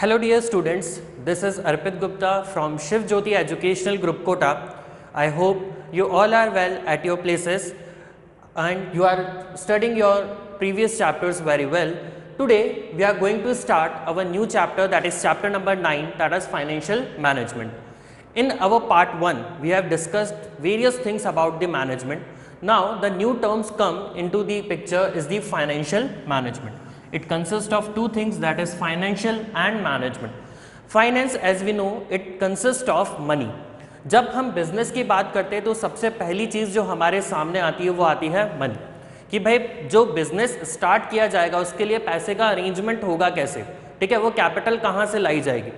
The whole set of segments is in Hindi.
Hello dear students, this is Arpit Gupta from Shiv Jyoti Educational Group Kota. I hope you all are well at your places and you are studying your previous chapters very well. Today we are going to start our new chapter, that is chapter number 9, that is financial management. In our part 1 we have discussed various things about the management. Now the new terms come into the picture is the financial management. It consists of two things, that is financial and management. Finance, as we know, it consists of money. जब हम बिजनेस की बात करते हैं तो सबसे पहली चीज़ जो हमारे सामने आती है वो आती है मनी, कि भाई जो बिजनेस स्टार्ट किया जाएगा उसके लिए पैसे का अरेंजमेंट होगा कैसे, ठीक है, वो कैपिटल कहाँ से लाई जाएगी।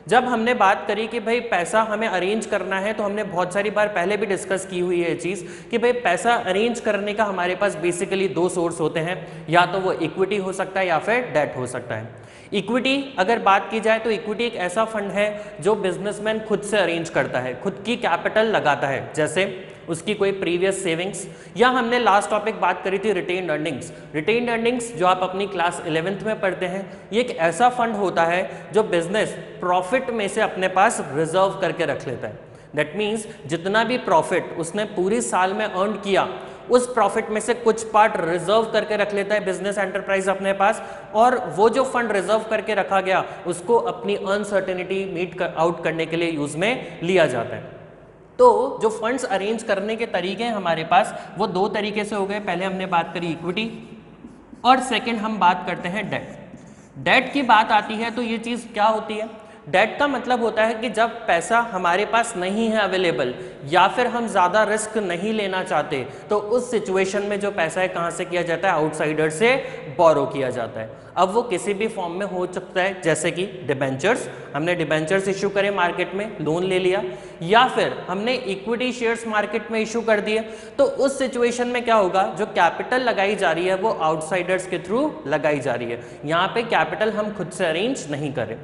जब हमने बात करी कि भाई पैसा हमें अरेंज करना है तो हमने बहुत सारी बार पहले भी डिस्कस की हुई है ये चीज़ कि भाई पैसा अरेंज करने का हमारे पास बेसिकली दो सोर्स होते हैं, या तो वो इक्विटी हो सकता है या फिर डेट हो सकता है। इक्विटी अगर बात की जाए तो इक्विटी एक ऐसा फंड है जो बिजनेसमैन खुद से अरेंज करता है, खुद की कैपिटल लगाता है, जैसे उसकी कोई प्रीवियस सेविंग्स, या हमने लास्ट टॉपिक बात करी थी रिटेन्ड अर्निंग्स। रिटेन्ड अर्निंग्स जो आप अपनी क्लास 11th में पढ़ते हैं, ये एक ऐसा फंड होता है जो बिजनेस प्रॉफिट में से अपने पास रिजर्व करके रख लेता है। दैट मीन्स जितना भी प्रॉफिट उसने पूरी साल में अर्न किया उस प्रॉफिट में से कुछ पार्ट रिजर्व करके रख लेता है बिजनेस एंटरप्राइज अपने पास, और वो जो फंड रिजर्व करके रखा गया उसको अपनी अनसर्टेनिटी मीट आउट करने के लिए यूज में लिया जाता है। तो जो फंड्स अरेंज करने के तरीके हैं हमारे पास वो दो तरीके से हो गए। पहले हमने बात करी इक्विटी और सेकंड हम बात करते हैं डेट। डेट की बात आती है तो ये चीज़ क्या होती है, डेट का मतलब होता है कि जब पैसा हमारे पास नहीं है अवेलेबल या फिर हम ज़्यादा रिस्क नहीं लेना चाहते तो उस सिचुएशन में जो पैसा है कहाँ से किया जाता है, आउटसाइडर से बोरो किया जाता है। अब वो किसी भी फॉर्म में हो सकता है, जैसे कि डिबेंचर्स, हमने डिबेंचर्स इशू करे मार्केट में, लोन ले लिया, या फिर हमने इक्विटी शेयर्स मार्केट में इशू कर दिए। तो उस सिचुएशन में क्या होगा, जो कैपिटल लगाई जा रही है वो आउटसाइडर्स के थ्रू लगाई जा रही है, यहाँ पे कैपिटल हम खुद से अरेंज नहीं करें।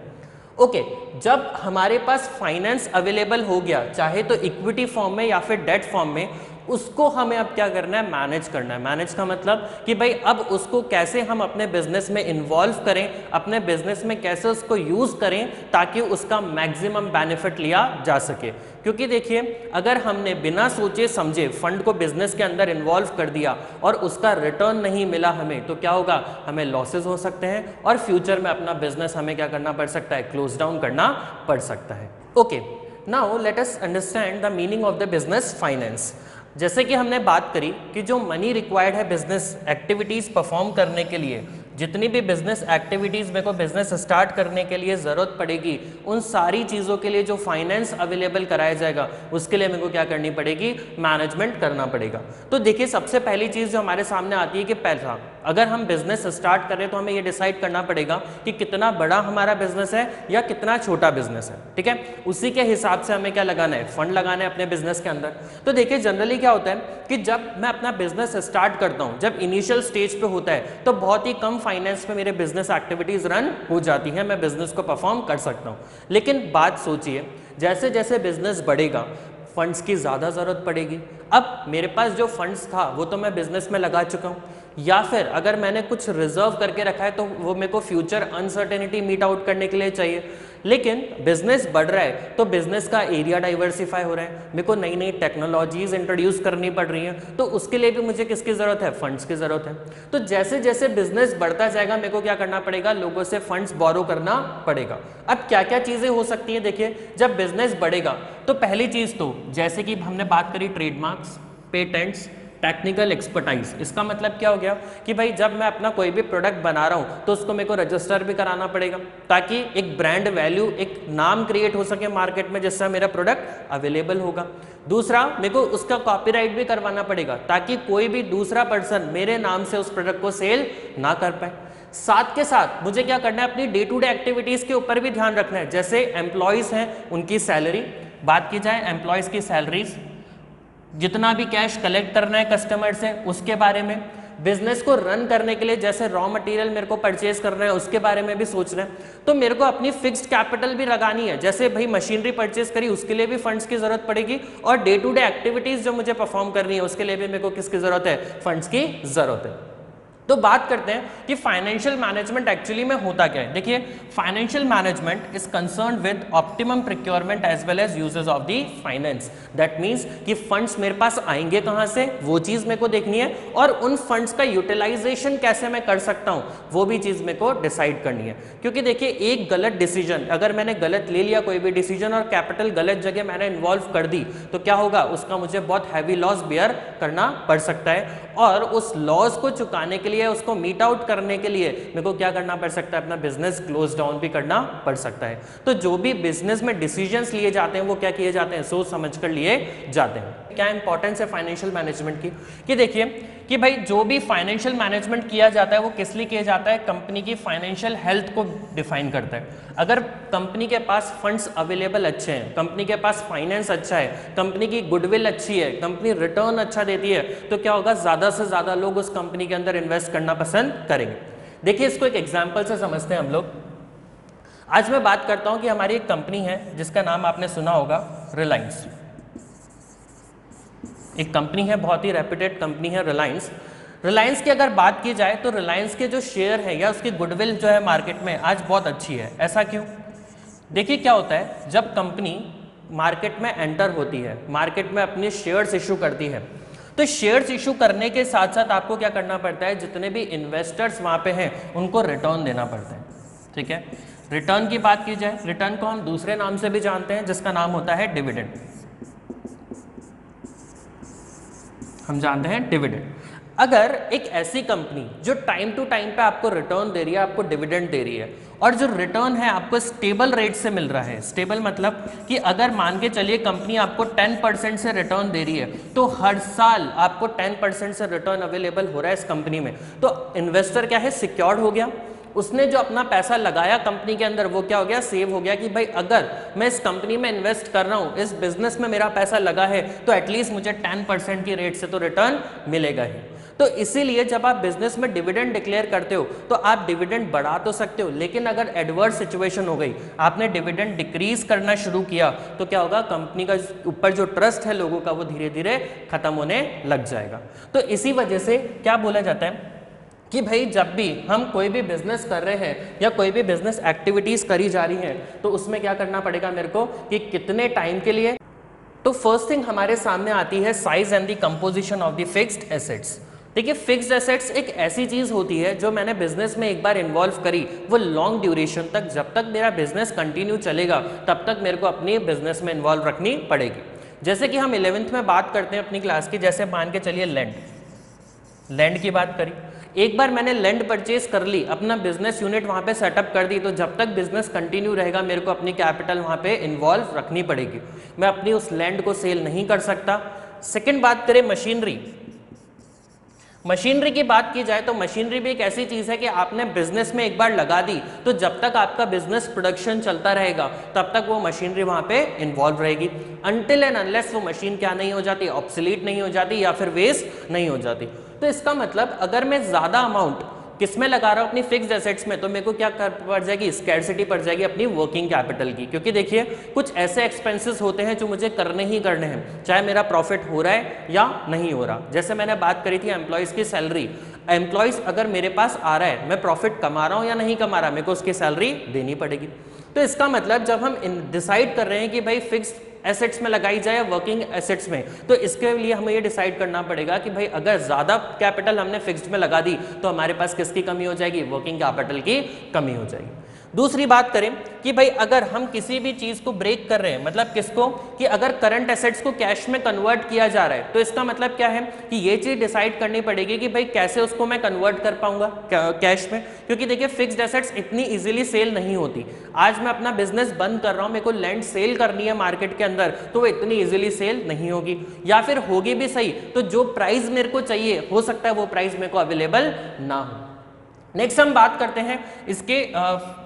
ओके, जब हमारे पास फाइनेंस अवेलेबल हो गया, चाहे तो इक्विटी फॉर्म में या फिर डेट फॉर्म में, उसको हमें अब क्या करना है, मैनेज करना है। मैनेज का मतलब कि भाई अब उसको कैसे हम अपने बिजनेस में इन्वॉल्व करें, अपने बिजनेस में कैसे उसको यूज करें ताकि उसका मैक्सिमम बेनिफिट लिया जा सके। क्योंकि देखिए, अगर हमने बिना सोचे समझे फंड को बिजनेस के अंदर इन्वॉल्व कर दिया और उसका रिटर्न नहीं मिला हमें, तो क्या होगा, हमें लॉसेज हो सकते हैं और फ्यूचर में अपना बिजनेस हमें क्या करना पड़ सकता है, क्लोज डाउन करना पड़ सकता है। Okay, now let us understand the meaning of the business finance. जैसे कि हमने बात करी कि जो मनी रिक्वायर्ड है बिजनेस एक्टिविटीज़ परफॉर्म करने के लिए, जितनी भी बिजनेस एक्टिविटीज़ मेरे को बिजनेस स्टार्ट करने के लिए ज़रूरत पड़ेगी, उन सारी चीज़ों के लिए जो फाइनेंस अवेलेबल कराया जाएगा उसके लिए मेरे को क्या करनी पड़ेगी, मैनेजमेंट करना पड़ेगा। तो देखिए, सबसे पहली चीज़ जो हमारे सामने आती है कि पैसा, अगर हम बिजनेस स्टार्ट कर रहे हैं तो हमें ये डिसाइड करना पड़ेगा कि कितना बड़ा हमारा बिजनेस है या कितना छोटा बिजनेस है, ठीक है। उसी के हिसाब से हमें क्या लगाना है, फंड लगाना है अपने बिजनेस के अंदर। तो देखिए, जनरली क्या होता है कि जब मैं अपना बिजनेस स्टार्ट करता हूँ, जब इनिशियल स्टेज पे होता है तो बहुत ही कम फाइनेंस में मेरे बिजनेस एक्टिविटीज रन हो जाती है, मैं बिजनेस को परफॉर्म कर सकता हूँ। लेकिन बात सोचिए, जैसे जैसे बिजनेस बढ़ेगा फंड्स की ज़्यादा ज़रूरत पड़ेगी। अब मेरे पास जो फंड्स था वो तो मैं बिजनेस में लगा चुका हूँ, या फिर अगर मैंने कुछ रिजर्व करके रखा है तो वो मेरे को फ्यूचर अनसर्टेनिटी मीट आउट करने के लिए चाहिए। लेकिन बिजनेस बढ़ रहा है तो बिजनेस का एरिया डाइवर्सिफाई हो रहा है, मेरे को नई नई टेक्नोलॉजीज इंट्रोड्यूस करनी पड़ रही हैं, तो उसके लिए भी मुझे किसकी ज़रूरत है, फंड्स की ज़रूरत है। तो जैसे जैसे बिजनेस बढ़ता जाएगा मेरे को क्या करना पड़ेगा, लोगों से फंड्स बोरो करना पड़ेगा। अब क्या क्या चीज़ें हो सकती हैं, देखिए, जब बिजनेस बढ़ेगा तो पहली चीज़ तो जैसे कि हमने बात करी ट्रेडमार्क्स, पेटेंट्स, टेक्निकल एक्सपर्टाइज। इसका मतलब क्या हो गया कि भाई जब मैं अपना कोई भी प्रोडक्ट बना रहा हूँ तो उसको मेरे को रजिस्टर भी कराना पड़ेगा ताकि एक ब्रांड वैल्यू, एक नाम क्रिएट हो सके मार्केट में जिससे मेरा प्रोडक्ट अवेलेबल होगा। दूसरा, मेरे को उसका कॉपीराइट भी करवाना पड़ेगा ताकि कोई भी दूसरा पर्सन मेरे नाम से उस प्रोडक्ट को सेल ना कर पाए। साथ के साथ मुझे क्या करना है, अपनी डे टू डे एक्टिविटीज़ के ऊपर भी ध्यान रखना है। जैसे एम्प्लॉयज़ हैं उनकी सैलरी, बात की जाए एम्प्लॉयज़ की सैलरीज, जितना भी कैश कलेक्ट करना है कस्टमर से उसके बारे में, बिजनेस को रन करने के लिए जैसे रॉ मटेरियल मेरे को परचेज करना है उसके बारे में भी सोचना है। तो मेरे को अपनी फिक्स्ड कैपिटल भी लगानी है, जैसे भाई मशीनरी परचेज करी उसके लिए भी फंड्स की जरूरत पड़ेगी, और डे टू डे एक्टिविटीज जो मुझे परफॉर्म करनी है उसके लिए भी मेरे को किसकी जरूरत है, फंड्स की जरूरत है। तो बात करते हैं कि फाइनेंशियल मैनेजमेंट एक्चुअली में होता क्या है। देखिए, financial management is concern with optimum procurement as well as uses of the finance. That means कि फंड्स मेरे पास आएंगे कहां से, वो चीज मेरे को देखनी है, और उन फंड्स का यूटिलाइजेशन कैसे मैं कर सकता हूं, वो भी चीज मेरे को डिसाइड करनी है। क्योंकि देखिए, एक गलत डिसीजन, अगर मैंने गलत ले लिया कोई भी डिसीजन और कैपिटल गलत जगह मैंने इन्वॉल्व कर दी, तो क्या होगा, उसका मुझे बहुत हैवी लॉस बियर करना पड़ सकता है, और उस लॉस को चुकाने के लिए, उसको मीट आउट करने के लिए मेरे को क्या करना पड़ सकता है, अपना बिजनेस क्लोज डाउन भी करना पड़ सकता है। तो जो भी बिजनेस में डिसीजंस लिए जाते हैं वो क्या किए जाते हैं, सोच समझ कर लिए जाते हैं। क्या इंपॉर्टेंस है फाइनेंशियल मैनेजमेंट की, कि देखिए कि भाई जो भी फाइनेंशियल मैनेजमेंट किया जाता है वो किस लिए किया जाता है, कंपनी की फाइनेंशियल हेल्थ को डिफाइन करता है। अगर कंपनी के पास फंड्स अवेलेबल अच्छे हैं, कंपनी के पास फाइनेंस अच्छा है, कंपनी की गुडविल अच्छी है, कंपनी रिटर्न अच्छा देती है, तो क्या होगा, ज़्यादा से ज़्यादा लोग उस कंपनी के अंदर इन्वेस्ट करना पसंद करेंगे। देखिए, इसको एक एग्जाम्पल से समझते हैं हम लोग। आज मैं बात करता हूँ कि हमारी एक कंपनी है जिसका नाम आपने सुना होगा, रिलायंस। एक कंपनी है, बहुत ही रेप्यूटेड कंपनी है रिलायंस। रिलायंस की अगर बात की जाए तो रिलायंस के जो शेयर है या उसकी गुडविल जो है मार्केट में आज बहुत अच्छी है। ऐसा क्यों? देखिए क्या होता है, जब कंपनी मार्केट में एंटर होती है, मार्केट में अपने शेयर्स इशू करती है, तो शेयर्स इशू करने के साथ साथ आपको क्या करना पड़ता है, जितने भी इन्वेस्टर्स वहाँ पे हैं उनको रिटर्न देना पड़ता है। ठीक है, रिटर्न की बात की जाए, रिटर्न को हम दूसरे नाम से भी जानते हैं जिसका नाम होता है डिविडेंड। हम जानते हैं डिविडेंड। अगर एक ऐसी कंपनी जो टाइम टू टाइम पे आपको रिटर्न दे रही है, आपको डिविडेंड दे रही है, और जो रिटर्न है आपको स्टेबल रेट से मिल रहा है, स्टेबल मतलब कि अगर मान के चलिए कंपनी आपको 10% से रिटर्न दे रही है, तो हर साल आपको 10% से रिटर्न अवेलेबल हो रहा है इस कंपनी में, तो इन्वेस्टर क्या है, सिक्योर्ड हो गया। उसने जो अपना पैसा लगाया कंपनी के अंदर वो क्या हो गया, सेव हो गया, कि भाई अगर मैं इस कंपनी में इन्वेस्ट कर रहा हूँ, इस बिजनेस में मेरा पैसा लगा है, तो एटलीस्ट मुझे 10% की रेट से तो रिटर्न मिलेगा ही। तो इसीलिए जब आप बिजनेस में डिविडेंड डिक्लेयर करते हो तो आप डिविडेंड बढ़ा तो सकते हो, लेकिन अगर एडवर्स सिचुएशन हो गई, आपने डिविडेंड डिक्रीज करना शुरू किया, तो क्या होगा, कंपनी का ऊपर जो ट्रस्ट है लोगों का वो धीरे धीरे खत्म होने लग जाएगा। तो इसी वजह से क्या बोला जाता है कि भाई जब भी हम कोई भी बिजनेस कर रहे हैं या कोई भी बिजनेस एक्टिविटीज करी जा रही हैं, तो उसमें क्या करना पड़ेगा मेरे को, कि कितने टाइम के लिए। तो फर्स्ट थिंग हमारे सामने आती है size and the composition of the fixed assets. देखिए, फिक्स्ड एसेट्स एक ऐसी चीज होती है जो मैंने बिजनेस में एक बार इन्वॉल्व करी, वो लॉन्ग ड्यूरेशन तक, जब तक मेरा बिजनेस कंटिन्यू चलेगा तब तक मेरे को अपने बिजनेस में इन्वॉल्व रखनी पड़ेगी। जैसे कि हम 11th में बात करते हैं अपनी क्लास की, जैसे मान के चलिए लैंड की बात करी। एक बार मैंने लैंड परचेज कर ली, अपना बिजनेस यूनिट वहाँ पे सेटअप कर दी, तो जब तक बिजनेस कंटिन्यू रहेगा मेरे को अपनी कैपिटल वहाँ पे इन्वॉल्व रखनी पड़ेगी, मैं अपनी उस लैंड को सेल नहीं कर सकता। सेकंड बात करें मशीनरी की बात की जाए, तो मशीनरी भी एक ऐसी चीज है कि आपने बिजनेस में एक बार लगा दी, तो जब तक आपका बिजनेस प्रोडक्शन चलता रहेगा तब तक वो मशीनरी वहां पे इन्वॉल्व रहेगी, अनटिल एंड अनलेस वो मशीन क्या नहीं हो जाती, ऑब्सोलीट नहीं हो जाती या फिर वेस्ट नहीं हो जाती। तो इसका मतलब अगर मैं ज्यादा अमाउंट किसमें लगा रहा हूँ, अपनी फिक्स्ड एसेट्स में, तो मेरे को क्या पड़ जाएगी, स्कैर्सिटी पड़ जाएगी अपनी वर्किंग कैपिटल की। क्योंकि देखिए, कुछ ऐसे एक्सपेंसेस होते हैं जो मुझे करने ही करने हैं, चाहे मेरा प्रॉफिट हो रहा है या नहीं हो रहा। जैसे मैंने बात करी थी एम्प्लॉयज़ की सैलरी, एम्प्लॉयज़ अगर मेरे पास आ रहा है, मैं प्रॉफिट कमा रहा हूँ या नहीं कमा रहा, मेरे को उसकी सैलरी देनी पड़ेगी। तो इसका मतलब जब हम डिसाइड कर रहे हैं कि भाई फिक्स्ड एसेट्स में लगाई जाए वर्किंग एसेट्स में, तो इसके लिए हमें ये डिसाइड करना पड़ेगा कि भाई अगर ज्यादा कैपिटल हमने फिक्स्ड में लगा दी तो हमारे पास किसकी कमी हो जाएगी, वर्किंग कैपिटल की कमी हो जाएगी। दूसरी बात करें कि भाई अगर हम किसी भी चीज को ब्रेक कर रहे हैं, मतलब किसको, कि अगर करंट एसेट्स को कैश में कन्वर्ट किया जा रहा है, तो इसका मतलब क्या है कि ये चीज डिसाइड करनी पड़ेगी कि भाई कैसे उसको मैं कन्वर्ट कर पाऊंगा कैश में। क्योंकि देखिए, फिक्स्ड एसेट्स इतनी इजीली सेल नहीं होती। आज मैं अपना बिजनेस बंद कर रहा हूं, मेरे को लैंड सेल करनी है मार्केट के अंदर, तो वो इतनी इजीली सेल नहीं होगी, या फिर होगी भी सही तो जो प्राइस मेरे को चाहिए हो सकता है वो प्राइस मेरे को अवेलेबल ना हो। नेक्स्ट हम बात करते हैं इसके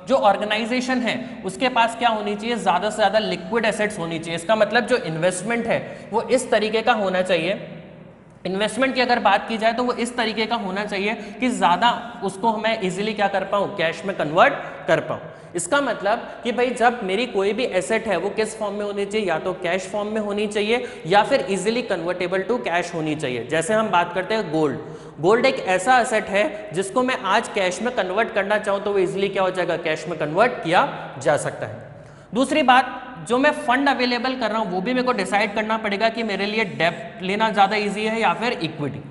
जो ऑर्गेनाइजेशन है उसके पास क्या होनी चाहिए, ज़्यादा से ज़्यादा लिक्विड एसेट्स होनी चाहिए। इसका मतलब जो इन्वेस्टमेंट है वो इस तरीके का होना चाहिए इन्वेस्टमेंट की अगर बात की जाए तो वो इस तरीके का होना चाहिए कि ज़्यादा उसको मैं इजीली क्या कर पाऊँ, कैश में कन्वर्ट कर पाऊँ। इसका मतलब कि भाई जब मेरी कोई भी एसेट है वो किस फॉर्म में होनी चाहिए, या तो कैश फॉर्म में होनी चाहिए या फिर इजीली कन्वर्टेबल टू कैश होनी चाहिए। जैसे हम बात करते हैं गोल्ड, गोल्ड एक ऐसा एसेट है जिसको मैं आज कैश में कन्वर्ट करना चाहूँ तो वो इजीली क्या हो जाएगा, कैश में कन्वर्ट किया जा सकता है। दूसरी बात, जो मैं फंड अवेलेबल कर रहा हूं वो भी मेरे को डिसाइड करना पड़ेगा कि मेरे लिए डेब्ट लेना ज़्यादा इजी है या फिर इक्विटी।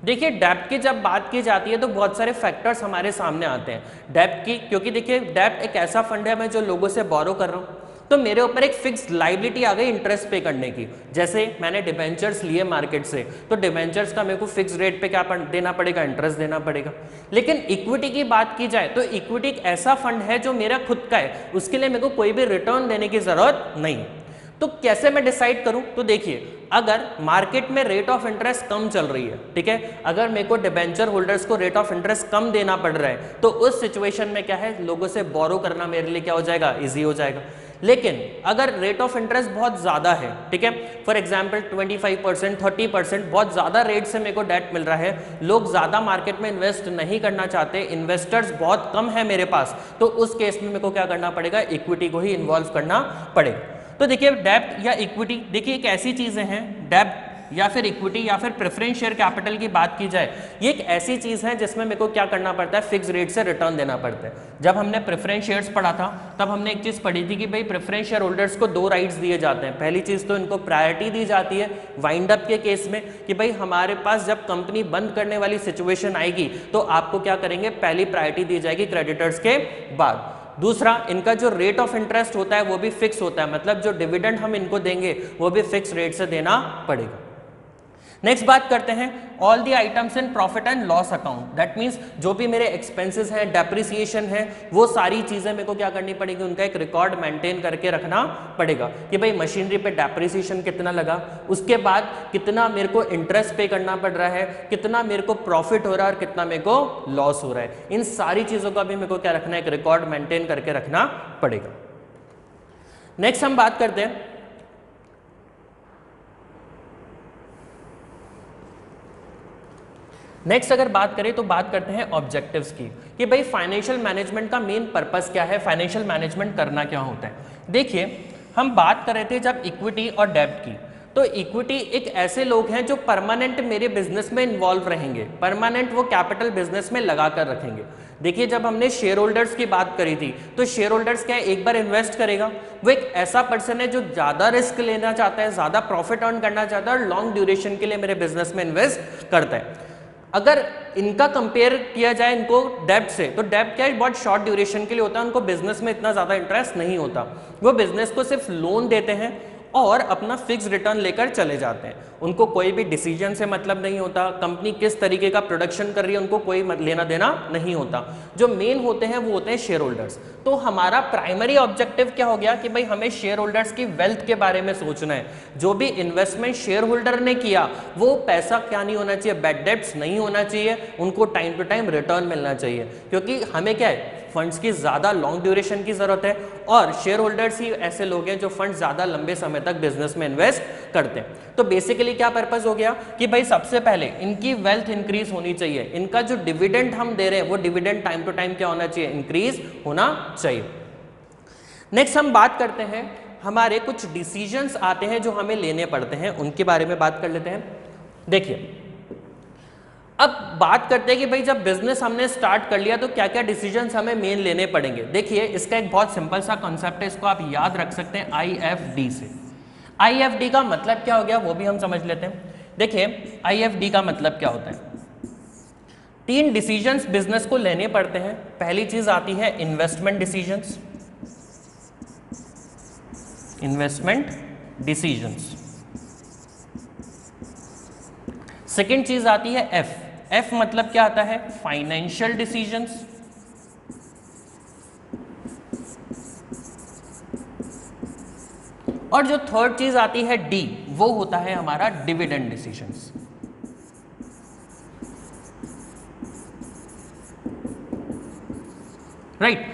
देखिए डेब्ट की जब बात की जाती है तो बहुत सारे फैक्टर्स हमारे सामने आते हैं डेब्ट की, क्योंकि देखिए डेब्ट एक ऐसा फंड है मैं जो लोगों से बोरो कर रहा हूँ, तो मेरे ऊपर एक फिक्स लाइबिलिटी आ गई इंटरेस्ट पे करने की। जैसे मैंने डिबेंचर्स लिए मार्केट से, तो डिबेंचर्स का मेरे को फिक्स रेट पे क्या देना पड़ेगा, इंटरेस्ट देना पड़ेगा। लेकिन इक्विटी की बात की जाए तो इक्विटी एक ऐसा फंड है जो मेरा खुद का है, उसके लिए मेरे को कोई भी रिटर्न देने की जरूरत नहीं है। तो कैसे मैं डिसाइड करूं, तो देखिए अगर मार्केट में रेट ऑफ इंटरेस्ट कम चल रही है, ठीक है, अगर मेरे को डिबेंचर होल्डर्स को रेट ऑफ इंटरेस्ट कम देना पड़ रहा है तो उस सिचुएशन में क्या है, लोगों से बोरो करना मेरे लिए क्या हो जाएगा, इजी हो जाएगा। लेकिन अगर रेट ऑफ इंटरेस्ट बहुत ज़्यादा है, ठीक है, फॉर एग्जांपल 25%, 30% बहुत ज़्यादा रेट से मेरे को डेट मिल रहा है, लोग ज़्यादा मार्केट में इन्वेस्ट नहीं करना चाहते, इन्वेस्टर्स बहुत कम है मेरे पास, तो उस केस में मेरे को क्या करना पड़ेगा, इक्विटी को ही इन्वॉल्व करना पड़ेगा। तो देखिए डेब्ट या इक्विटी, देखिए एक ऐसी चीज़ें हैं, डेब्ट या फिर इक्विटी या फिर प्रेफरेंस शेयर कैपिटल की बात की जाए, ये एक ऐसी चीज़ है जिसमें मेरे को क्या करना पड़ता है, फिक्स रेट से रिटर्न देना पड़ता है। जब हमने प्रेफरेंस शेयर्स पढ़ा था तब हमने एक चीज़ पढ़ी थी कि भाई प्रेफरेंस शेयर होल्डर्स को 2 राइट्स दिए जाते हैं। पहली चीज़ तो इनको प्रायोरिटी दी जाती है वाइंड अप के केस में कि भाई हमारे पास जब कंपनी बंद करने वाली सिचुएशन आएगी तो आपको क्या करेंगे, पहली प्रायोरिटी दी जाएगी क्रेडिटर्स के बाद। दूसरा, इनका जो रेट ऑफ इंटरेस्ट होता है वो भी फिक्स होता है, मतलब जो डिविडेंड हम इनको देंगे वो भी फिक्स रेट से देना पड़ेगा। नेक्स्ट बात करते हैं all the items in profit and loss account, that means जो भी मेरे एक्सपेंसेस हैं, डेप्रिसिएशन है, वो सारी चीज़ें मेरे को क्या करनी पड़ेगी, उनका एक रिकॉर्ड मेंटेन करके रखना पड़ेगा कि भाई मशीनरी पे डेप्रिसिएशन कितना लगा, उसके बाद कितना मेरे को इंटरेस्ट पे करना पड़ रहा है, कितना मेरे को प्रॉफिट हो रहा है और कितना मेरे को लॉस हो रहा है। इन सारी चीज़ों का भी मेरे को क्या रखना है, एक रिकॉर्ड मेंटेन करके रखना पड़ेगा। नेक्स्ट हम बात करते हैं नेक्स्ट अगर बात करें तो बात करते हैं ऑब्जेक्टिव्स की कि भाई फाइनेंशियल मैनेजमेंट का मेन पर्पस क्या है, फाइनेंशियल मैनेजमेंट करना क्या होता है। देखिए हम बात कर रहे थे जब इक्विटी और डेब्ट की, तो इक्विटी एक ऐसे लोग हैं जो परमानेंट मेरे बिजनेस में इन्वॉल्व रहेंगे, परमानेंट वो कैपिटल बिजनेस में लगा कर रखेंगे। देखिए जब हमने शेयर होल्डर्स की बात करी थी तो शेयर होल्डर्स क्या है, एक बार इन्वेस्ट करेगा, वो एक ऐसा पर्सन है जो ज़्यादा रिस्क लेना चाहता है, ज़्यादा प्रॉफिट अर्न करना चाहता है और लॉन्ग ड्यूरेशन के लिए मेरे बिजनेस में इन्वेस्ट करता है। अगर इनका कंपेयर किया जाए इनको डेब्ट से, तो डेब्ट क्या है, बहुत शॉर्ट ड्यूरेशन के लिए होता है, उनको बिजनेस में इतना ज़्यादा इंटरेस्ट नहीं होता, वो बिजनेस को सिर्फ लोन देते हैं और अपना फिक्स रिटर्न लेकर चले जाते हैं। उनको कोई भी डिसीजन से मतलब नहीं होता, कंपनी किस तरीके का प्रोडक्शन कर रही है उनको कोई लेना देना नहीं होता। जो मेन होते हैं वो होते हैं शेयर होल्डर्स। तो हमारा प्राइमरी ऑब्जेक्टिव क्या हो गया कि भाई हमें शेयर होल्डर्स की वेल्थ के बारे में सोचना है। जो भी इन्वेस्टमेंट शेयर होल्डर ने किया वो पैसा क्या नहीं होना चाहिए, बैड डेब्ट्स नहीं होना चाहिए, उनको टाइम टू टाइम रिटर्न मिलना चाहिए, क्योंकि हमें क्या है, फंड्स की ज़्यादा लॉन्ग ड्यूरेशन की ज़रूरत है और शेयर होल्डर्स ही ऐसे लोग हैं जो फंड ज़्यादा लंबे समय तक बिजनेस में इन्वेस्ट करते हैं। तो बेसिकली क्या पर्पस हो गया कि भाई सबसे पहले इनकी वेल्थ इंक्रीज होनी चाहिए, इनका जो डिविडेंड हम दे रहे हैं वो डिविडेंड टाइम टू टाइम क्या होना चाहिए, इंक्रीज होना चाहिए। नेक्स्ट हम बात करते हैं, हमारे कुछ डिसीजंस आते हैं जो हमें लेने पड़ते हैं, उनके बारे में बात कर लेते हैं। देखिए अब बात करते हैं कि भाई जब बिजनेस हमने स्टार्ट कर लिया तो क्या क्या डिसीजंस हमें मेन लेने पड़ेंगे। देखिए इसका एक बहुत सिंपल सा कॉन्सेप्ट है, इसको आप याद रख सकते हैं IFD से। IFD का मतलब क्या हो गया वो भी हम समझ लेते हैं। देखिए IFD का मतलब क्या होता है, 3 डिसीजंस बिजनेस को लेने पड़ते हैं। पहली चीज आती है investment decisions, investment decisions. Second चीज आती है F मतलब क्या आता है, फाइनेंशियल डिसीजंस। और जो थर्ड चीज आती है D, वो होता है हमारा डिविडेंड डिसीजंस। राइट,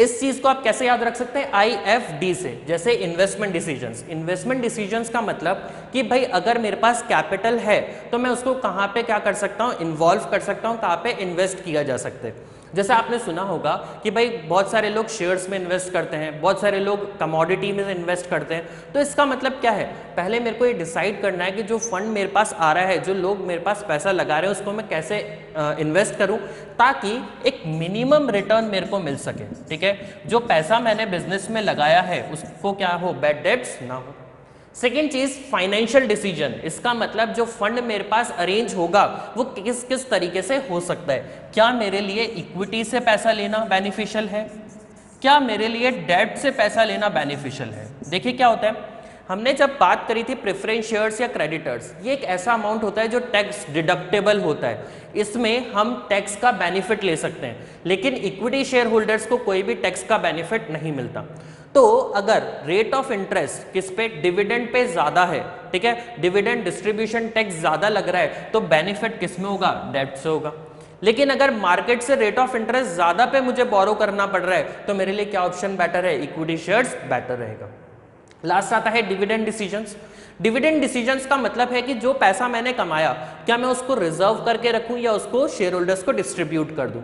इस चीज को आप कैसे याद रख सकते हैं, IFD से, जैसे इन्वेस्टमेंट डिसीजंस। इन्वेस्टमेंट डिसीजंस का मतलब कि भाई अगर मेरे पास कैपिटल है तो मैं उसको कहाँ पे क्या कर सकता हूँ, इन्वॉल्व कर सकता हूँ, कहाँ पे इन्वेस्ट किया जा सकता है। जैसे आपने सुना होगा कि भाई बहुत सारे लोग शेयर्स में इन्वेस्ट करते हैं, बहुत सारे लोग कमोडिटी में इन्वेस्ट करते हैं। तो इसका मतलब क्या है, पहले मेरे को ये डिसाइड करना है कि जो फंड मेरे पास आ रहा है, जो लोग मेरे पास पैसा लगा रहे हैं, उसको मैं कैसे इन्वेस्ट करूं ताकि एक मिनिमम रिटर्न मेरे को मिल सके। ठीक है, जो पैसा मैंने बिजनेस में लगाया है उसको क्या हो, बैड डेट्स ना हो। सेकेंड चीज फाइनेंशियल डिसीजन, इसका मतलब जो फंड मेरे पास अरेंज होगा वो किस किस तरीके से हो सकता है। क्या मेरे लिए इक्विटी से पैसा लेना बेनिफिशियल है, क्या मेरे लिए डेट से पैसा लेना बेनिफिशियल है। देखिए क्या होता है, हमने जब बात करी थी प्रेफरेंस शेयर्स या क्रेडिटर्स, ये एक ऐसा अमाउंट होता है जो टैक्स डिडक्टेबल होता है, इसमें हम टैक्स का बेनिफिट ले सकते हैं, लेकिन इक्विटी शेयर होल्डर्स को कोई भी टैक्स का बेनिफिट नहीं मिलता। तो अगर रेट ऑफ इंटरेस्ट किस पे, डिविडेंड पे ज्यादा है, ठीक है, डिविडेंड डिस्ट्रीब्यूशन टैक्स ज्यादा लग रहा है, तो बेनिफिट किस में होगा, डेट से होगा। लेकिन अगर मार्केट से रेट ऑफ इंटरेस्ट ज्यादा पे मुझे बोरो करना पड़ रहा है तो मेरे लिए क्या ऑप्शन बेटर है, इक्विटी शेयर्स बेटर रहेगा। लास्ट आता है डिविडेंड डिसीजंस। डिविडेंड डिसीजंस का मतलब है कि जो पैसा मैंने कमाया, क्या मैं उसको रिजर्व करके रखूं या उसको शेयर होल्डर्स को डिस्ट्रीब्यूट कर दूं।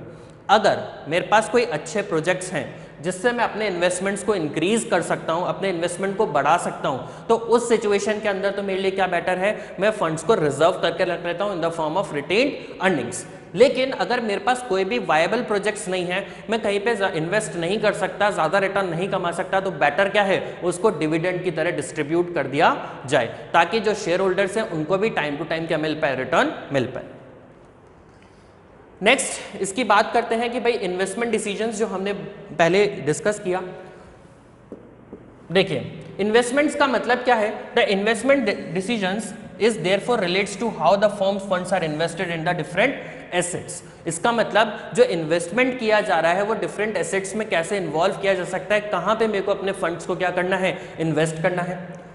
अगर मेरे पास कोई अच्छे प्रोजेक्ट्स हैं जिससे मैं अपने इन्वेस्टमेंट्स को इंक्रीज कर सकता हूं, अपने इन्वेस्टमेंट को बढ़ा सकता हूं, तो उस सिचुएशन के अंदर तो मेरे लिए क्या बेटर है, मैं फंड्स को रिजर्व करके रख लेता हूं in the form of retained earnings. लेकिन अगर मेरे पास कोई भी वायबल प्रोजेक्ट्स नहीं है, मैं कहीं पे इन्वेस्ट नहीं कर सकता, ज़्यादा रिटर्न नहीं कमा सकता, तो बेटर क्या है, उसको डिविडेंड की तरह डिस्ट्रीब्यूट कर दिया जाए ताकि जो शेयर होल्डर्स हैं उनको भी टाइम टू टाइम क्या मिल पाए, रिटर्न मिल पाए। नेक्स्ट इसकी बात करते हैं कि भाई इन्वेस्टमेंट डिसीजंस जो हमने पहले डिस्कस किया। देखिए इन्वेस्टमेंट्स का मतलब क्या है, the investment decisions is therefore relates to how the firms funds are invested in the different assets. इसका मतलब जो इन्वेस्टमेंट किया जा रहा है वो डिफरेंट एसेट्स में कैसे इन्वॉल्व किया जा सकता है, कहाँ पे मेरे को अपने फंड्स को क्या करना है, इन्वेस्ट करना है।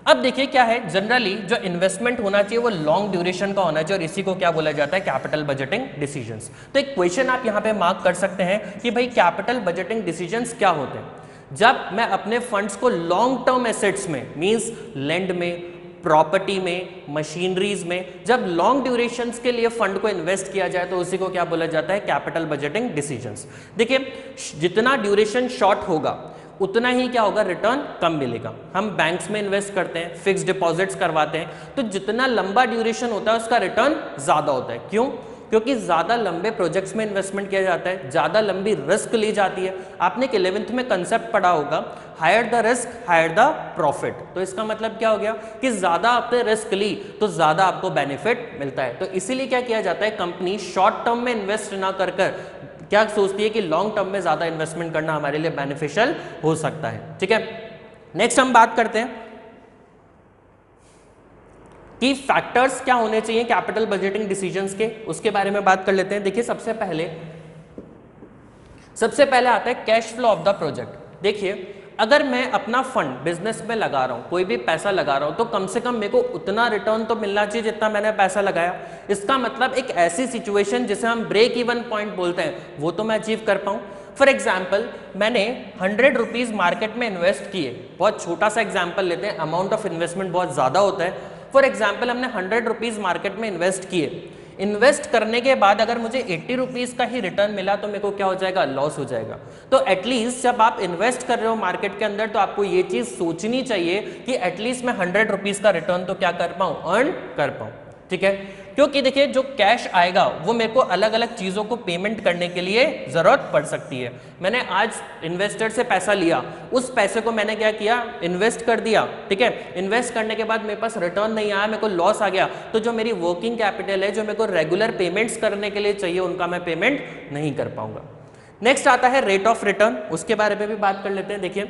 अब देखिए क्या है, जनरली जो इन्वेस्टमेंट होना चाहिए वो लॉन्ग ड्यूरेशन का होना चाहिए और इसी को क्या बोला जाता है, कैपिटल बजटिंग डिसीजंस। तो एक क्वेश्चन आप यहाँ पे मार्क कर सकते हैं कि भाई कैपिटल बजटिंग डिसीजंस क्या होते हैं। जब मैं अपने फंड्स को लॉन्ग टर्म एसेट्स में, मींस लैंड में, प्रॉपर्टी में, मशीनरीज में, जब लॉन्ग ड्यूरेशंस के लिए फंड को इन्वेस्ट किया जाए तो उसी को क्या बोला जाता है, कैपिटल बजटिंग डिसीजंस। देखिए जितना ड्यूरेशन शॉर्ट होगा उतना ही क्या होगा, रिटर्न कम मिलेगा। हम बैंक्स में इन्वेस्ट करते हैं, फिक्स डिपॉजिट्स करवाते हैं, तो जितना लंबा ड्यूरेशन होता है उसका रिटर्न ज्यादा होता है। क्यों? क्योंकि ज्यादा लंबे प्रोजेक्ट्स में इन्वेस्टमेंट किया जाता है, ज्यादा लंबी रिस्क ली जाती है। आपने 11th में कंसेप्ट पढ़ा होगा, higher the risk higher the profit. तो इसका मतलब क्या हो गया कि ज्यादा आपने रिस्क ली तो ज्यादा आपको बेनिफिट मिलता है। तो इसीलिए क्या किया जाता है, कंपनी शॉर्ट टर्म में इन्वेस्ट ना कर क्या सोचती है कि लॉन्ग टर्म में ज्यादा इन्वेस्टमेंट करना हमारे लिए बेनिफिशियल हो सकता है। ठीक है, नेक्स्ट हम बात करते हैं कि फैक्टर्स क्या होने चाहिए कैपिटल बजटिंग डिसीजंस के, उसके बारे में बात कर लेते हैं। देखिए सबसे पहले आता है cash flow of the project. देखिए अगर मैं अपना फंड बिजनेस में लगा रहा हूं, कोई भी पैसा लगा रहा हूं, तो कम से कम मेरे को उतना रिटर्न तो मिलना चाहिए जितना मैंने पैसा लगाया। इसका मतलब एक ऐसी सिचुएशन जिसे हम ब्रेक इवन पॉइंट बोलते हैं वो तो मैं अचीव कर पाऊं। फॉर एग्जाम्पल मैंने 100 रुपीज मार्केट में इन्वेस्ट किए, बहुत छोटा सा एग्जाम्पल लेते हैं, अमाउंट ऑफ इन्वेस्टमेंट बहुत ज्यादा होता है। फॉर एग्जाम्पल हमने 100 रुपीज मार्केट में इन्वेस्ट किए, इन्वेस्ट करने के बाद अगर मुझे 80 रुपीज का ही रिटर्न मिला तो मेरे को क्या हो जाएगा, लॉस हो जाएगा। तो एटलीस्ट जब आप इन्वेस्ट कर रहे हो मार्केट के अंदर तो आपको ये चीज सोचनी चाहिए कि एटलीस्ट मैं 100 रुपीज का रिटर्न तो क्या कर पाऊं, अर्न कर पाऊं। ठीक है, क्योंकि देखिए जो कैश आएगा वो मेरे को अलग अलग चीजों को पेमेंट करने के लिए जरूरत पड़ सकती है। मैंने आज इन्वेस्टर से पैसा लिया, उस पैसे को मैंने क्या किया, इन्वेस्ट कर दिया। ठीक है, इन्वेस्ट करने के बाद मेरे पास रिटर्न नहीं आया, मेरे को लॉस आ गया, तो जो मेरी वर्किंग कैपिटल है, जो मेरे को रेगुलर पेमेंट्स करने के लिए चाहिए, उनका मैं पेमेंट नहीं कर पाऊंगा। नेक्स्ट आता है रेट ऑफ रिटर्न, उसके बारे में भी बात कर लेते हैं। देखिए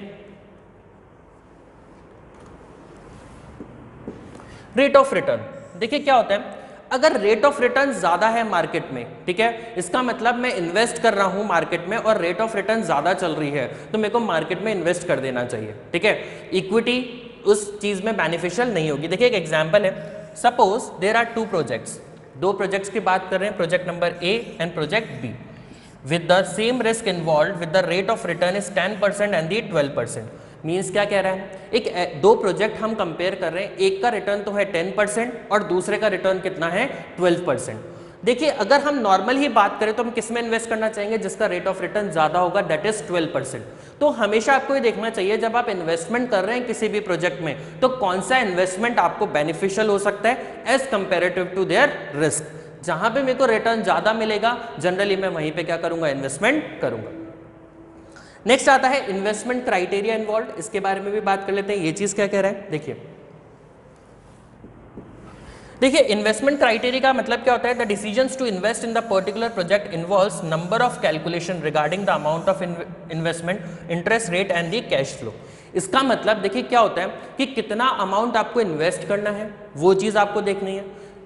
रेट ऑफ रिटर्न, देखिए क्या होता है, अगर रेट ऑफ रिटर्न ज्यादा है मार्केट में, ठीक है, इसका मतलब मैं इन्वेस्ट कर रहा हूं मार्केट में और रेट ऑफ रिटर्न ज्यादा चल रही है, तो मेरे को मार्केट में इन्वेस्ट कर देना चाहिए। ठीक है, इक्विटी उस चीज में बेनिफिशियल नहीं होगी। देखिए एक एग्जांपल है, suppose there are 2 projects, 2 projects की बात कर रहे हैं, project number A and project B. with the same risk involved with the rate of return is 10% and the 12%. Means क्या कह रहा है, एक दो प्रोजेक्ट हम कंपेयर कर रहे हैं, एक का रिटर्न तो है 10% और दूसरे का रिटर्न कितना है 12%. देखिए अगर हम नॉर्मल ही बात करें तो हम किस में इन्वेस्ट करना चाहेंगे, जिसका रेट ऑफ रिटर्न ज्यादा होगा, दैट इज 12%. तो हमेशा आपको ये देखना चाहिए जब आप इन्वेस्टमेंट कर रहे हैं किसी भी प्रोजेक्ट में, तो कौन सा इन्वेस्टमेंट आपको बेनिफिशियल हो सकता है as comparative to their risk. जहां पे मेरे को रिटर्न ज्यादा मिलेगा जनरली मैं वहीं पे क्या करूंगा, इन्वेस्टमेंट करूंगा. नेक्स्ट आता है इन्वेस्टमेंट क्राइटेरिया इन्वॉल्व. इसके बारे में भी बात कर लेते हैं, ये चीज क्या कह रहा है. देखिए इन्वेस्टमेंट क्राइटेरिया का मतलब क्या होता है, the decisions to invest in the particular project involves number of calculation regarding the amount of investment, interest rate and the cash flow. इसका मतलब देखिए क्या होता है कि कितना अमाउंट आपको इन्वेस्ट करना है वो चीज आपको देखनी है,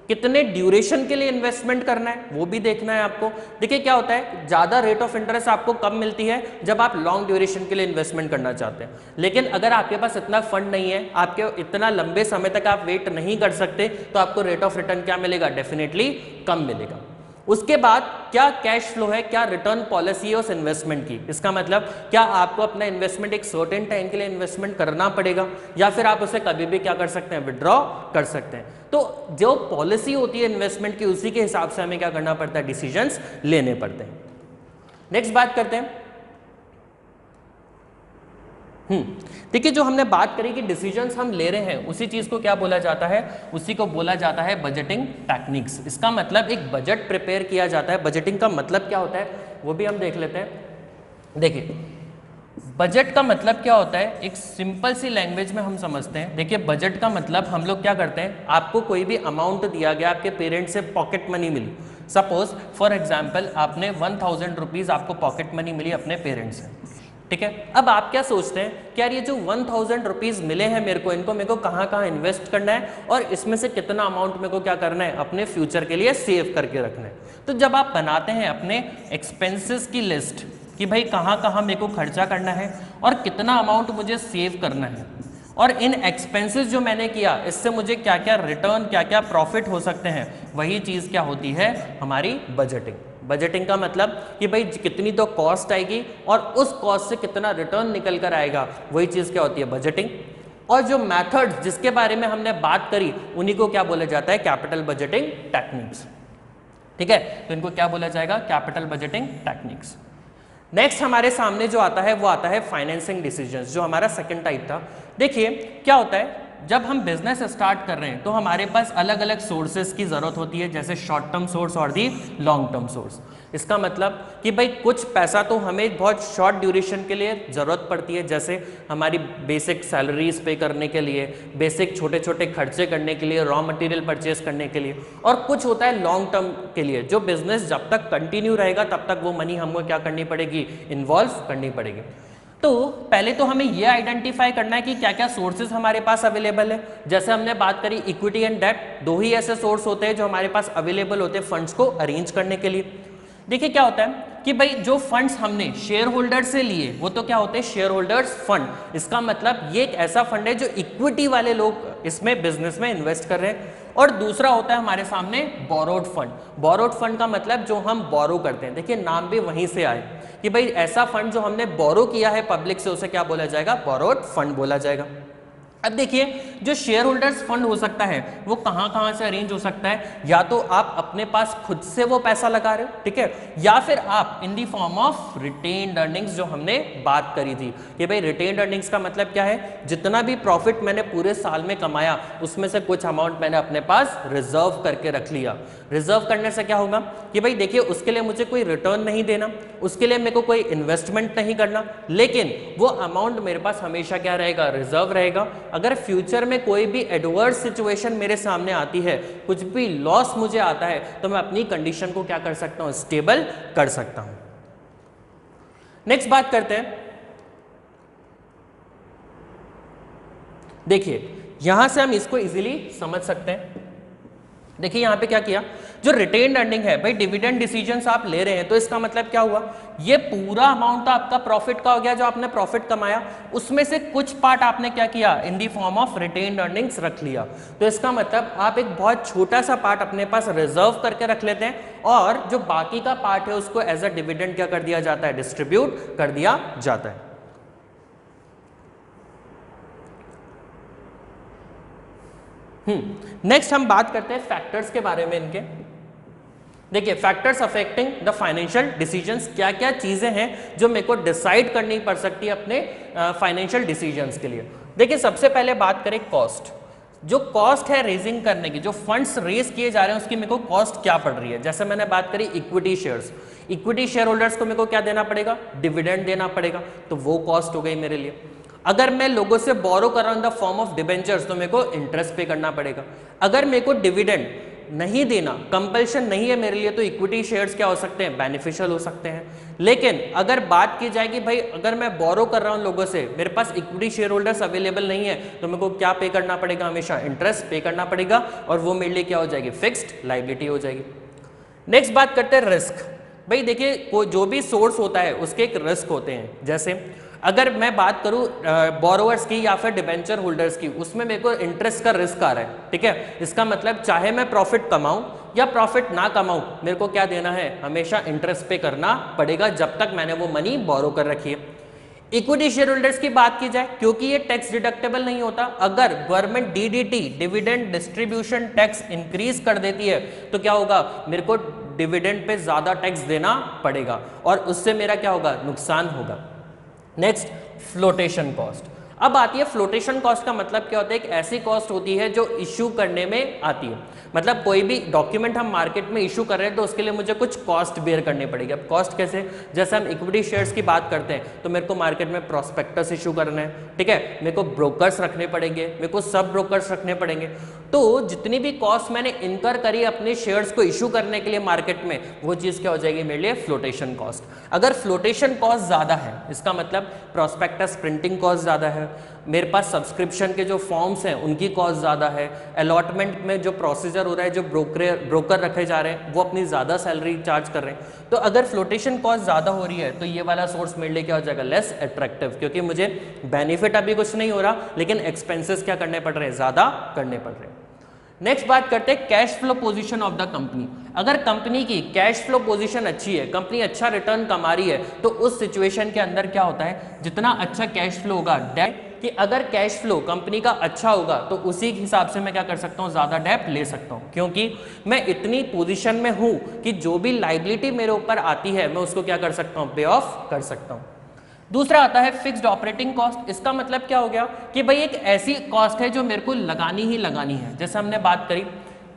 कितने ड्यूरेशन के लिए इन्वेस्टमेंट करना है वो भी देखना है आपको. देखिए क्या होता है, ज्यादा रेट ऑफ इंटरेस्ट आपको कब मिलती है, जब आप लॉन्ग ड्यूरेशन के लिए इन्वेस्टमेंट करना चाहते हैं. लेकिन अगर आपके पास इतना फंड नहीं है, आपके इतना लंबे समय तक आप वेट नहीं कर सकते, तो आपको रेट ऑफ रिटर्न क्या मिलेगा, डेफिनेटली कम मिलेगा. उसके बाद क्या कैश फ्लो है, क्या रिटर्न पॉलिसी है उस इन्वेस्टमेंट की. इसका मतलब क्या आपको अपना इन्वेस्टमेंट एक सर्टेन टाइम के लिए इन्वेस्टमेंट करना पड़ेगा, या फिर आप उसे कभी भी क्या कर सकते हैं, विड्रॉ कर सकते हैं. तो जो पॉलिसी होती है इन्वेस्टमेंट की, उसी के हिसाब से हमें क्या करना पड़ता है, डिसीजंस लेने पड़ते हैं. नेक्स्ट बात करते हैं. देखिए जो हमने बात करी कि डिसीजंस हम ले रहे हैं, उसी चीज को क्या बोला जाता है, उसी को बोला जाता है बजटिंग टेक्निक्स. इसका मतलब एक बजट प्रिपेयर किया जाता है. बजटिंग का मतलब क्या होता है वो भी हम देख लेते हैं. देखिए बजट का मतलब क्या होता है, एक सिंपल सी लैंग्वेज में हम समझते हैं. देखिए बजट का मतलब हम लोग क्या करते हैं, आपको कोई भी अमाउंट दिया गया, आपके पेरेंट्स से पॉकेट मनी मिली. सपोज फॉर एग्जांपल आपने 1000 रुपीज आपको पॉकेट मनी मिली अपने पेरेंट्स से, ठीक है. अब आप क्या सोचते हैं कि यार ये जो 1000 रुपीज मिले हैं मेरे को कहाँ कहाँ इन्वेस्ट करना है, और इसमें से कितना अमाउंट मेरे को क्या करना है, अपने फ्यूचर के लिए सेव करके रखना है. तो जब आप बनाते हैं अपने एक्सपेंसेस की लिस्ट कि भाई कहाँ कहाँ मेरे को खर्चा करना है और कितना अमाउंट मुझे सेव करना है, और इन एक्सपेंसेस जो मैंने किया इससे मुझे क्या क्या रिटर्न, क्या क्या प्रॉफिट हो सकते हैं, वही चीज़ क्या होती है, हमारी बजटिंग. बजटिंग का मतलब कि भाई कितनी तो कॉस्ट आएगी और उस कॉस्ट से कितना रिटर्न निकल कर आएगा, वही चीज़ क्या होती है, बजटिंग. और जो मेथड्स जिसके बारे में हमने बात करी उन्हीं को क्या बोला जाता है, कैपिटल बजटिंग टेक्निक्स. ठीक है, तो इनको क्या बोला जाएगा, कैपिटल बजटिंग टेक्निक्स. नेक्स्ट हमारे सामने जो आता है वो आता है फाइनेंसिंग डिसीजंस, जो हमारा सेकंड टाइप था. देखिए क्या होता है, जब हम बिजनेस स्टार्ट कर रहे हैं तो हमारे पास अलग अलग सोर्सेज की ज़रूरत होती है, जैसे शॉर्ट टर्म सोर्स और दी लॉन्ग टर्म सोर्स. इसका मतलब कि भाई कुछ पैसा तो हमें बहुत शॉर्ट ड्यूरेशन के लिए ज़रूरत पड़ती है, जैसे हमारी बेसिक सैलरीज पे करने के लिए, बेसिक छोटे छोटे खर्चे करने के लिए, रॉ मटेरियल परचेज करने के लिए. और कुछ होता है लॉन्ग टर्म के लिए, जो बिजनेस जब तक कंटिन्यू रहेगा तब तक वो मनी हमको क्या करनी पड़ेगी, इन्वॉल्व करनी पड़ेगी. तो पहले तो हमें ये आइडेंटिफाई करना है कि क्या क्या सोर्सेज हमारे पास अवेलेबल है. जैसे हमने बात करी इक्विटी एंड डेट, दो ही ऐसे सोर्स होते हैं जो हमारे पास अवेलेबल होते हैं फंड्स को अरेंज करने के लिए. देखिए क्या होता है कि भाई जो फंड्स हमने शेयर होल्डर से लिए वो तो क्या होते हैं, शेयर होल्डर्स फंड. इसका मतलब ये एक ऐसा फंड है जो इक्विटी वाले लोग इसमें बिजनेस में इन्वेस्ट कर रहे हैं. और दूसरा होता है हमारे सामने बोरोड फंड. बोरोड फंड का मतलब जो हम बोरो करते हैं. देखिए नाम भी वहीं से आए कि भाई ऐसा फंड जो हमने बोरो किया है पब्लिक से, उसे क्या बोला जाएगा, बोरोड फंड बोला जाएगा. अब देखिए जो शेयर होल्डर्स फंड हो सकता है वो कहाँ कहाँ से अरेंज हो सकता है, या तो आप अपने पास खुद से वो पैसा लगा रहे हो, ठीक है, या फिर आप in the form of retained earnings, जो हमने बात करी थी कि भाई रिटेन्ड अर्निंग्स का मतलब क्या है, जितना भी प्रॉफिट मैंने पूरे साल में कमाया उसमें से कुछ अमाउंट मैंने अपने पास रिजर्व करके रख लिया. रिजर्व करने से क्या होगा कि भाई देखिए उसके लिए मुझे कोई रिटर्न नहीं देना, उसके लिए मेरे को कोई इन्वेस्टमेंट नहीं करना, लेकिन वो अमाउंट मेरे पास हमेशा क्या रहेगा, रिजर्व रहेगा. अगर फ्यूचर में कोई भी एडवर्स सिचुएशन मेरे सामने आती है, कुछ भी लॉस मुझे आता है, तो मैं अपनी कंडीशन को क्या कर सकता हूं, स्टेबल कर सकता हूं. नेक्स्ट बात करते हैं. देखिए यहां से हम इसको इजीली समझ सकते हैं. देखिए यहां पे क्या किया, जो रिटेन्ड अर्निंग है भाई, डिविडेंड डिसीजंस आप ले रहे हैं तो इसका मतलब क्या हुआ, ये पूरा अमाउंट तो आपका प्रॉफिट का हो गया, जो आपने प्रॉफिट कमाया उसमें से कुछ पार्ट आपने क्या किया, in the form of retained earnings रख लिया। तो इसका मतलब आप एक बहुत छोटा सा पार्ट अपने पास रिजर्व करके रख लेते हैं और जो बाकी का पार्ट है उसको एज अ डिविडेंड क्या कर दिया जाता है, डिस्ट्रीब्यूट कर दिया जाता है। नेक्स्ट हम बात करते हैं फैक्टर्स के बारे में इनके। देखिए factors affecting the financial decisions, क्या क्या चीजें हैं जो मेरे को डिसाइड करनी पड़ सकती है अपने फाइनेंशियल डिसीजंस के लिए। देखिए सबसे पहले बात करें कॉस्ट, जो कॉस्ट है रेजिंग करने की, जो फंड्स रेज किए जा रहे हैं उसकी मेरे को कॉस्ट क्या पड़ रही है। जैसे मैंने बात करी equity shares, equity share holders को मेरे को क्या देना पड़ेगा, डिविडेंड देना पड़ेगा, तो वो कॉस्ट हो गई मेरे लिए। अगर मैं लोगों से बोरो कर रहा हूं in the form of debentures तो मेरे को इंटरेस्ट पे करना पड़ेगा। अगर मेरे को डिविडेंड नहीं देना, कंपल्शन नहीं है मेरे लिए, तो इक्विटी शेयर्स क्या हो सकते हैं, बेनिफिशियल हो सकते हैं। लेकिन अगर बात की जाए कि भाई अगर मैं बोरो कर रहा हूं लोगों से, मेरे पास इक्विटी शेयर होल्डर्स अवेलेबल नहीं है, तो मेरे को क्या पे करना पड़ेगा, हमेशा इंटरेस्ट पे करना पड़ेगा और वो मेरे लिए क्या हो जाएगी, फिक्स्ड लायबिलिटी हो जाएगी। नेक्स्ट बात करते हैं रिस्क। भाई देखिए जो भी सोर्स होता है उसके एक रिस्क होते हैं। जैसे अगर मैं बात करूं बोरोवर्स की या फिर डिबेंचर होल्डर्स की, उसमें मेरे को इंटरेस्ट का रिस्क आ रहा है, ठीक है। इसका मतलब चाहे मैं प्रॉफिट कमाऊं या प्रॉफिट ना कमाऊं, मेरे को क्या देना है, हमेशा इंटरेस्ट पे करना पड़ेगा जब तक मैंने वो मनी बोरो कर रखी है। इक्विटी शेयर होल्डर्स की बात की जाए, क्योंकि ये टैक्स डिडक्टेबल नहीं होता, अगर government DDT dividend distribution tax increase कर देती है तो क्या होगा, मेरे को डिविडेंड पे ज्यादा टैक्स देना पड़ेगा और उससे मेरा क्या होगा, नुकसान होगा। Next flotation cost. अब आती है फ्लोटेशन कॉस्ट का मतलब क्या होता है, एक ऐसी कॉस्ट होती है जो इशू करने में आती है। मतलब कोई भी डॉक्यूमेंट हम मार्केट में इशू कर रहे हैं तो उसके लिए मुझे कुछ कॉस्ट बेयर करनी पड़ेगी। अब कॉस्ट कैसे, जैसे हम इक्विटी शेयर्स की बात करते हैं तो मेरे को मार्केट में प्रोस्पेक्टस इशू करना है, ठीक है, मेरे को ब्रोकर्स रखने पड़ेंगे, मेरे को सब ब्रोकर्स रखने पड़ेंगे। तो जितनी भी कॉस्ट मैंने इनकर करी अपने शेयर्स को इशू करने के लिए मार्केट में, वो चीज़ क्या हो जाएगी मेरे लिए, फ्लोटेशन कॉस्ट। अगर फ्लोटेशन कॉस्ट ज़्यादा है, इसका मतलब प्रोस्पेक्टस प्रिंटिंग कॉस्ट ज़्यादा है, मेरे पास सब्सक्रिप्शन के जो फॉर्म्स हैं उनकी कॉस्ट ज़्यादा है, अलॉटमेंट में जो प्रोसीजर हो रहा है, जो ब्रोकर रखे जा रहे हैं वो अपनी ज़्यादा सैलरी चार्ज कर रहे हैं, तो अगर फ्लोटेशन कॉस्ट ज़्यादा हो रही है तो ये वाला सोर्स मेरे लिए क्या हो जाएगा, लेस अट्रैक्टिव, क्योंकि मुझे बेनिफिट अभी कुछ नहीं हो रहा लेकिन एक्सपेंसेस क्या करने पड़ रहे हैं, ज़्यादा करने पड़ रहे हैं। नेक्स्ट बात करते हैं cash flow position of the company. अगर कंपनी की कैश फ्लो पोजीशन अच्छी है, कंपनी अच्छा रिटर्न कमा रही है, तो उस सिचुएशन के अंदर क्या होता है, जितना अच्छा कैश फ्लो होगा, डेट कि अगर कैश फ्लो कंपनी का अच्छा होगा तो उसी हिसाब से मैं क्या कर सकता हूँ, ज़्यादा डेप्ट ले सकता हूँ, क्योंकि मैं इतनी पोजीशन में हूँ कि जो भी लाइबिलिटी मेरे ऊपर आती है मैं उसको क्या कर सकता हूँ, पे ऑफ कर सकता हूँ। दूसरा आता है फिक्स्ड ऑपरेटिंग कॉस्ट। इसका मतलब क्या हो गया कि भाई एक ऐसी कॉस्ट है जो मेरे को लगानी ही लगानी है। जैसे हमने बात करी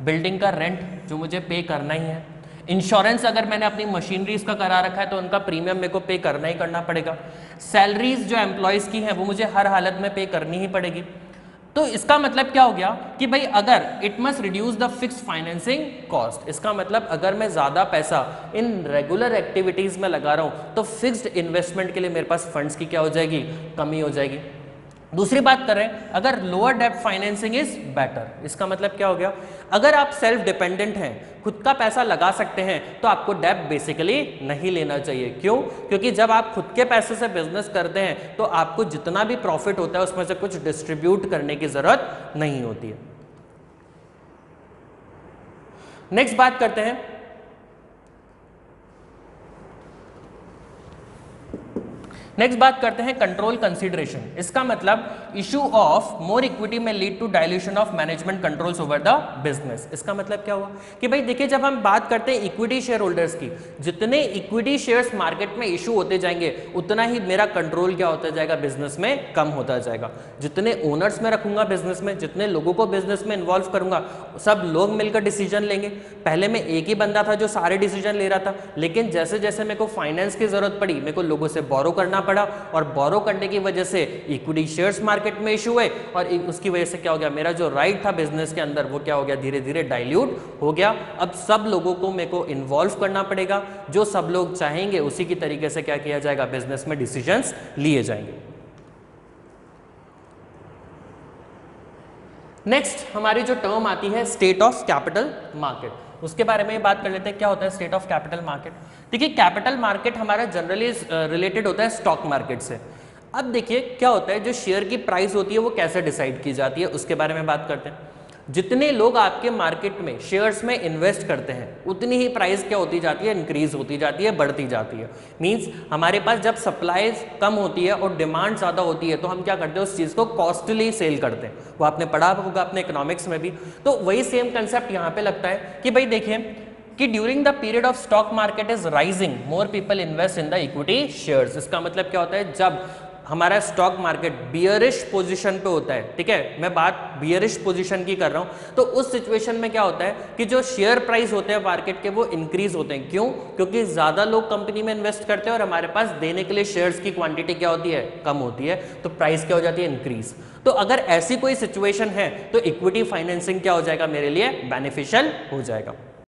बिल्डिंग का रेंट जो मुझे पे करना ही है, इंश्योरेंस अगर मैंने अपनी मशीनरीज का करा रखा है तो उनका प्रीमियम मेरे को पे करना ही करना पड़ेगा, सैलरीज जो एम्प्लॉयज़ की हैं वो मुझे हर हालत में पे करनी ही पड़ेगी। तो इसका मतलब क्या हो गया कि भाई अगर it must reduce the fixed financing cost, इसका मतलब अगर मैं ज़्यादा पैसा इन रेगुलर एक्टिविटीज़ में लगा रहा हूँ तो फिक्स्ड इन्वेस्टमेंट के लिए मेरे पास फंड्स की क्या हो जाएगी, कमी हो जाएगी। दूसरी बात कर रहे हैं अगर लोअर डेप्ट फाइनेंसिंग इज बेटर, इसका मतलब क्या हो गया, अगर आप सेल्फ डिपेंडेंट हैं, खुद का पैसा लगा सकते हैं, तो आपको डेप्ट बेसिकली नहीं लेना चाहिए। क्यों? क्योंकि जब आप खुद के पैसे से बिजनेस करते हैं तो आपको जितना भी प्रॉफिट होता है उसमें से कुछ डिस्ट्रीब्यूट करने की जरूरत नहीं होती है। नेक्स्ट बात करते हैं कंट्रोल कंसीडरेशन। इसका मतलब issue of more equity may lead to dilution of management controls over the business. इसका मतलब क्या हुआ कि भाई देखिए जब हम बात करते हैं इक्विटी शेयर होल्डर्स की, जितने इक्विटी शेयर्स मार्केट में इशू होते जाएंगे उतना ही मेरा कंट्रोल क्या होता जाएगा, बिजनेस में कम होता जाएगा। जितने ओनर्स में रखूंगा बिजनेस में, जितने लोगों को बिजनेस में इन्वॉल्व करूंगा, सब लोग मिलकर डिसीजन लेंगे। पहले मैं एक ही बंदा था जो सारे डिसीजन ले रहा था, लेकिन जैसे जैसे मेरे को फाइनेंस की जरूरत पड़ी, मेरे को लोगों से बोरो करना पड़ा और बोरो करने की वजह से इक्विटी शेयर्स मार्केट में इशू हुए और उसकी वजह से क्या हो गया, मेरा जो राइट था बिजनेस के अंदर वो क्या हो गया, धीरे धीरे डाइल्यूट हो गया। अब सब लोगों को मेरे को इन्वॉल्व करना पड़ेगा, जो सब लोग चाहेंगे उसी की तरीके से क्या किया जाएगा, बिजनेस में डिसीजंस लिए जाएंगे। नेक्स्ट हमारी जो टर्म आती है स्टेट ऑफ कैपिटल मार्केट। उसके बारे में बात कर लेते हैं। क्या होता है स्टेट ऑफ कैपिटल मार्केट? देखिए कैपिटल मार्केट हमारा जनरली रिलेटेड होता है स्टॉक मार्केट से। अब देखिए क्या होता है, जो शेयर की प्राइस होती है वो कैसे डिसाइड की जाती है उसके बारे में बात करते हैं। जितने लोग आपके मार्केट में शेयर्स में इन्वेस्ट करते हैं उतनी ही प्राइस क्या होती जाती है, इंक्रीज होती जाती है, बढ़ती जाती है। मींस हमारे पास जब सप्लाई कम होती है और डिमांड ज़्यादा होती है तो हम क्या करते हैं, उस चीज़ को कॉस्टली सेल करते हैं। वो आपने पढ़ा होगा अपने इकोनॉमिक्स में भी। तो वही सेम कंसेप्ट यहाँ पे लगता है कि भाई देखिए कि during the period of stock market is rising more people invest in the equity shares. इसका मतलब क्या होता है, जब हमारा स्टॉक मार्केट बियरिश पोजीशन पे होता है, ठीक है, मैं बात बियरिश पोजीशन की कर रहा हूं, तो उस सिचुएशन में क्या होता है कि जो शेयर प्राइस होते हैं मार्केट के वो इंक्रीज होते हैं। क्यों? क्योंकि ज्यादा लोग कंपनी में इन्वेस्ट करते हैं और हमारे पास देने के लिए शेयर्स की क्वांटिटी क्या होती है, कम होती है, तो प्राइस क्या हो जाती है, इंक्रीज। तो अगर ऐसी कोई सिचुएशन है तो इक्विटी फाइनेंसिंग क्या हो जाएगा, मेरे लिए बेनिफिशियल हो जाएगा।